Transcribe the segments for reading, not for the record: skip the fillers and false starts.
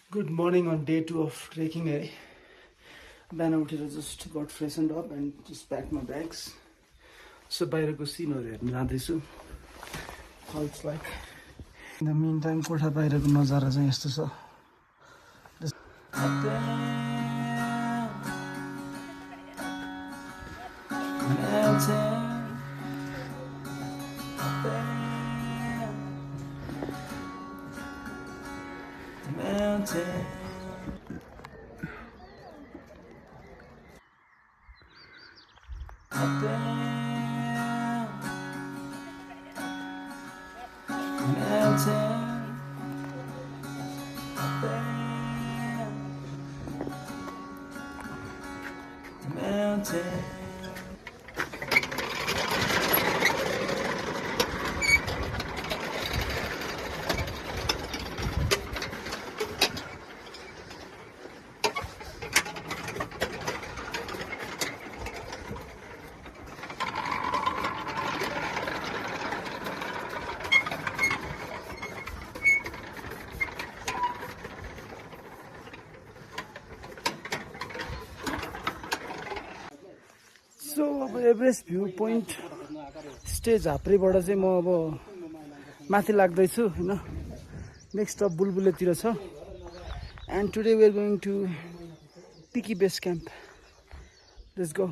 Good morning on day 2 of trekking. बिहान उठेर just got freshened up and just packed my bags. So बाहिरको सिनहरु हेर्न जाँदैछु. How it's like. In the meantime, कोठा बाहिरको नजारा चाहिँ यस्तो छ. So अब एभरेस्ट भ्यू पोइन्ट स्टेज झाप्रीबाट चाहिँ म अब माथि लाग्दैछु हैन. नेक्स्ट अफ बुलबुलेतिर छ. And today we are going to Tiki base camp. Let's go.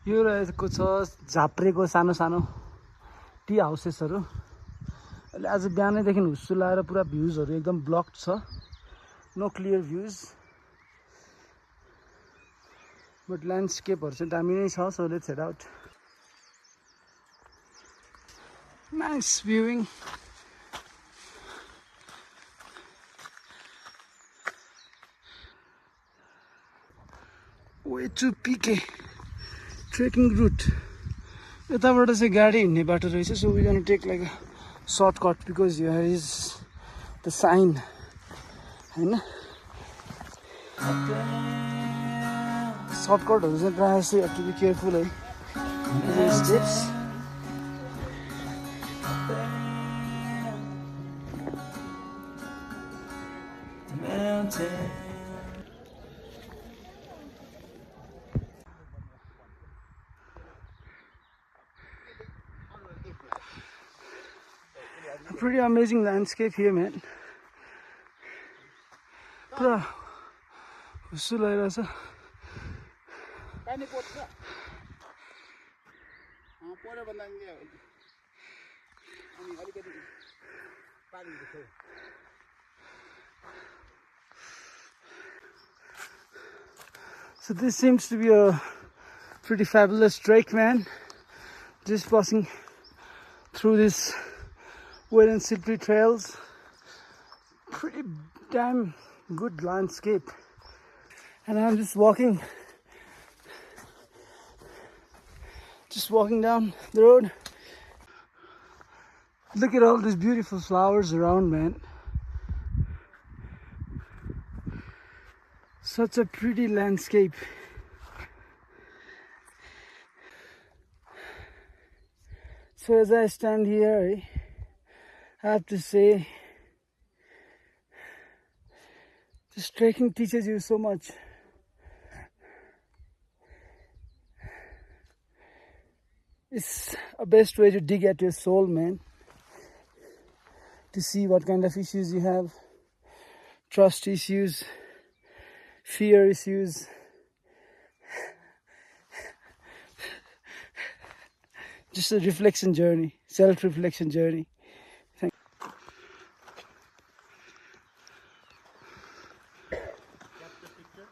यो रहेको छ झाप्रेको सानो सानो टी हाउसेसहरु. अहिले आज बिहानैदेखि हुस्सु लाएर पुरा भ्यूजहरु एकदम ब्लक्ड छ. No clear views. But landscapeहरु चाहिँ दामी नै छ. So let's head out. Nice viewing. Way to PK trekking route. यताबाट चाहिँ गाडी हिँड्ने बाटो रहेछ. So we're going to take like a shortcut because here is the sign. हैन. Shortcutहरु चाहिँ प्रायः जस्तो you have to be careful है. These steps. Pretty amazing landscape here, man. पुरा हुस्सु लागिरहेछ. So this seems to be a pretty fabulous trek, man. Just passing through this wet and slippery trails. Pretty damn good landscape. And I'm just walking down the road. Look at all these beautiful flowers around, man. Such a pretty landscape. So as I stand here, I have to say, this trekking teaches you so much. It's a best way to dig at your soul, man. To see what kind of issues you have. Trust issues. Fear issues. Just a reflection journey. Self-reflection journey. Thank you. Got the picture?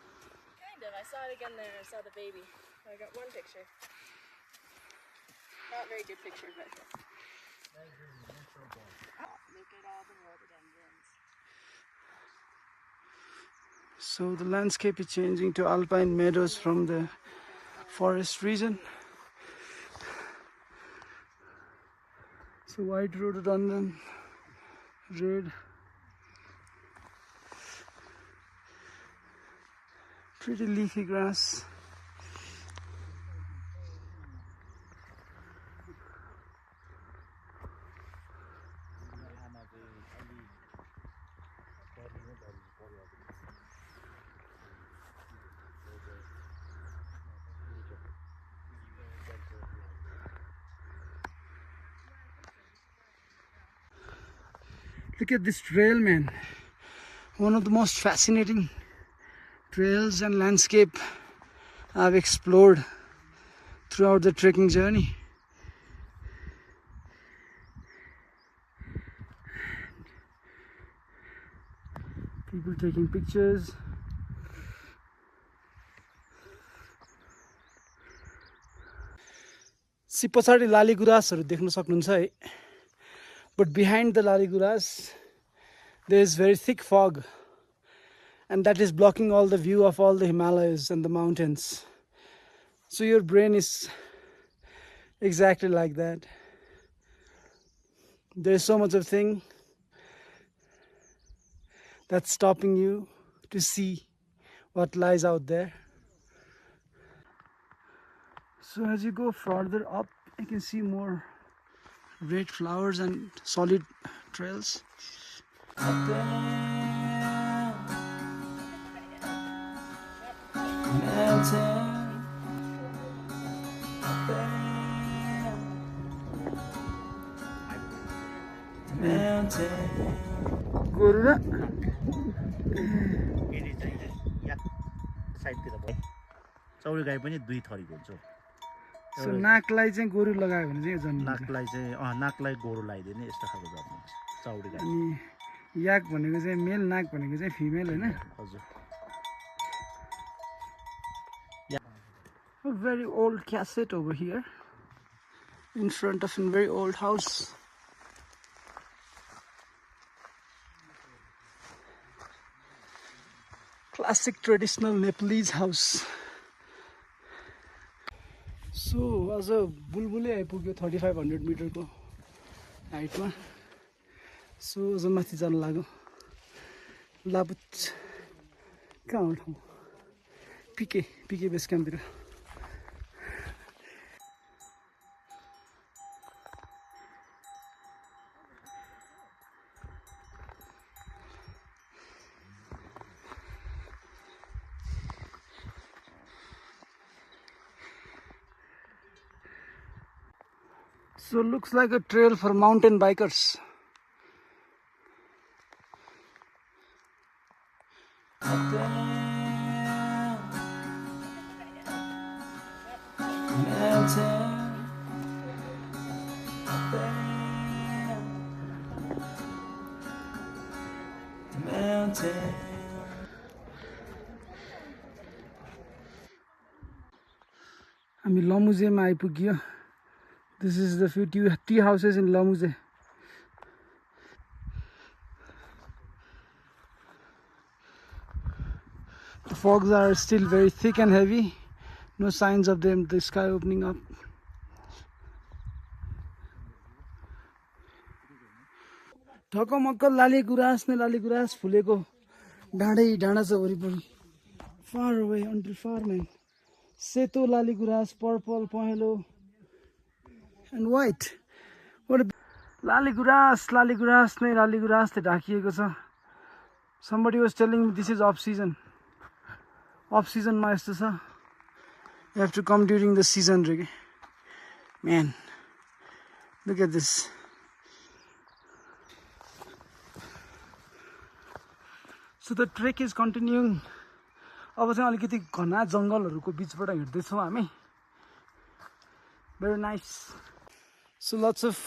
Kind of. I saw it again there. I saw the baby. I got one picture. Not a very good picture, but look at all the rhododendrons. So the landscape is changing to alpine meadows from the forest region. So white rhododendron, red, pretty leafy grass. Look at this trail, man. One of the most fascinating trails and landscape I've explored throughout the trekking journey. People taking pictures. See पछाडि लालीगुराँसहरू देख्न सक्नुहुन्छ है. But behind the Laligurans there is very thick fog, and that is blocking all the view of all the Himalayas and the mountains. So your brain is exactly like that. There is so much of thing that's stopping you to see what lies out there. So as you go further up, you can see more red flowers and solid trails. Up there, mountain, up there, mountain. गोरु र यदि चाहिँ या साइडतिर भयो चौरी गाई पनि दुई थरीको हुन्छ. सो नाकलाई चाहिँ गोरु लगायो भने चाहिँ जन्मिन्छ. नाकलाई चाहिँ नाकलाई गोरु लगाइदिने यस्तो खालको जन्मिन्छ चौरी गाई. अनि याक भनेको चाहिँ मेल, नाक भनेको चाहिँ फिमेल हैन. हजुर. A very old cassette over here in front of a very old house. Classic traditional Nepalese house. So as a बुलबुलै आइपुग्यो 3500 मिटरको हाइटमा. सो अझ माथि जान लाग्यो. लाबुच कहाँ हो ठाउँ? पिके बेस क्याम्पतिर. So looks like a trail for mountain bikers. Up there, mountain, up there, mountain. हामी लमुजेमा आइपुग्यो. This is the few tea houses in Lamuse. The fogs are still very thick and heavy. No signs of them, the sky opening up. ढकमक्क लालीगुराँस नै लालीगुराँस फुलेको डाँडै डाँडा छ वरिपरि. Far away until far, man. सेतो Laligurans, purple, पहेँलो and white. What a Laligurans नै लालीगुराँसले ढाकिएको छ. Somebody was telling me this is off season. Off season मा यस्तो छ. You have to come during the season, Ricky. Man, look at this. So the trek is continuing. अब चाहिँ अलिकति घना जंगलहरुको बीचबाट हिँड्दै छौं हामी. Very nice. So lots of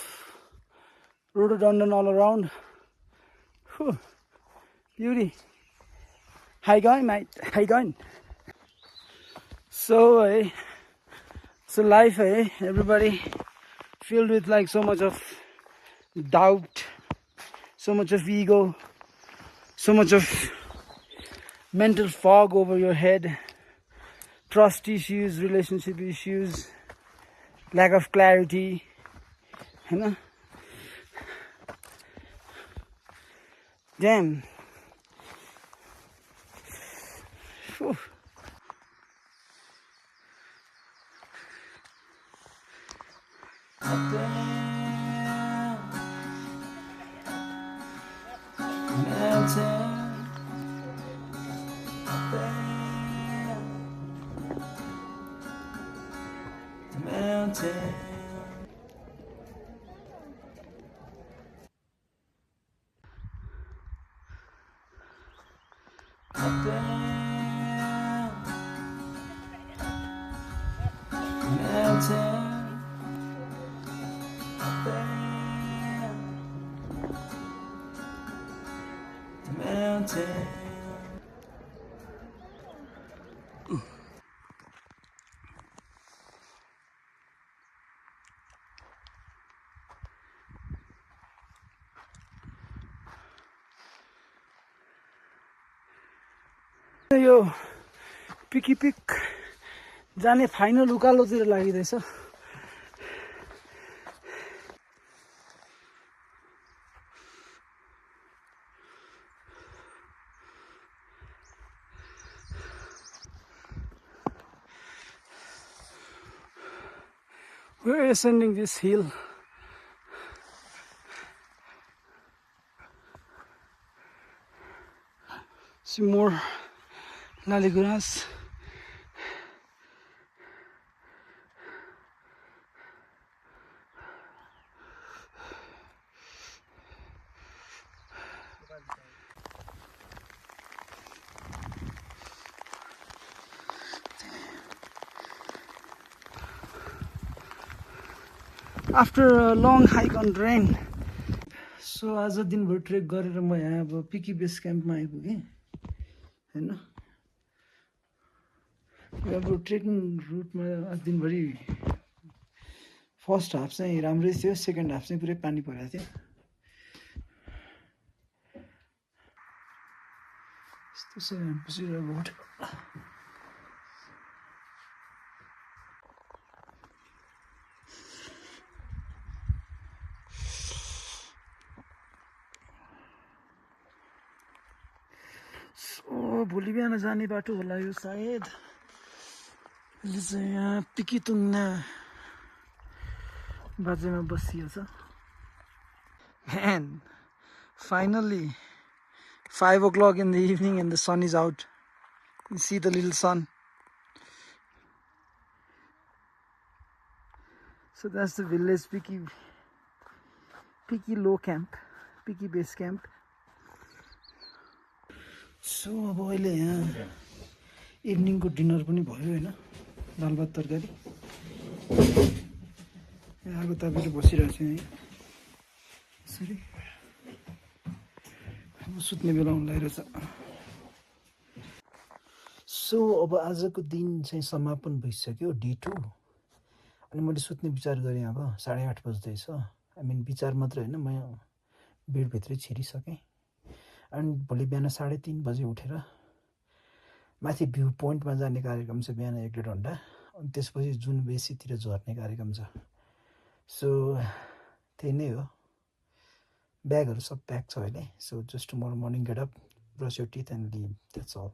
rhododendron all around. Whew. Beauty. How you going, mate? How you going? So, so life, everybody filled with like so much of doubt, so much of ego, so much of mental fog over your head, trust issues, relationship issues, lack of clarity, you know? Damn. Whew. Up there, mountain, up there, mountain. Mountain. Mountain. यो पिकी pick जाने final उकालोतिर लागिरहेछ We're ascending this hill. See more laliguras. After a long hike on rain, so आज दिनभर trek गरेर म यहाँ अब पिकी base क्याम्पमा आइपुगेँ हैन अब ट्रेकिङ रुटमा आज दिनभरि फर्स्ट हाफ चाहिँ राम्रै थियो सेकेन्ड हाफ चाहिँ पुरै पानी परेको थियो यस्तो छ बसिरहेको होटल भोलि बिहान जाने बाटो होला यो सायद अहिले चाहिँ यहाँ पिकितुङ्ना बाजेमा बसिएको छ Man, finally 5 o'clock in the evening and the sun is out. You see the little sun. So that's the village Picky Low Camp, Picky Base Camp. So अब अहिले यहाँ इभिनिङको डिनर पनि भयो हैन दाल भात तरकारी यहाँको तपाईले बसिरहेको छु है यसरी अब सुत्ने बेला हुन लागिरहेछ सो अब आजको दिन चाहिँ समापन भइसक्यो डे 2 अनि मैले सुत्ने विचार गरेँ अब 8:30 बज्दैछ आई मिन विचार मात्र हैन म बेड भित्रै छिरिसकेँ अनि भोलि बिहान 3:30 बजे उठेर माथि भ्यू पोइन्टमा जाने कार्यक्रम छ बिहान 1-1.5 घण्टा अनि त्यसपछि जुन बेसीतिर झर्ने कार्यक्रम छ सो त्यही नै हो ब्यागहरु सब प्याक छ अहिले so just tomorrow morning get up brush your teeth and leave that's all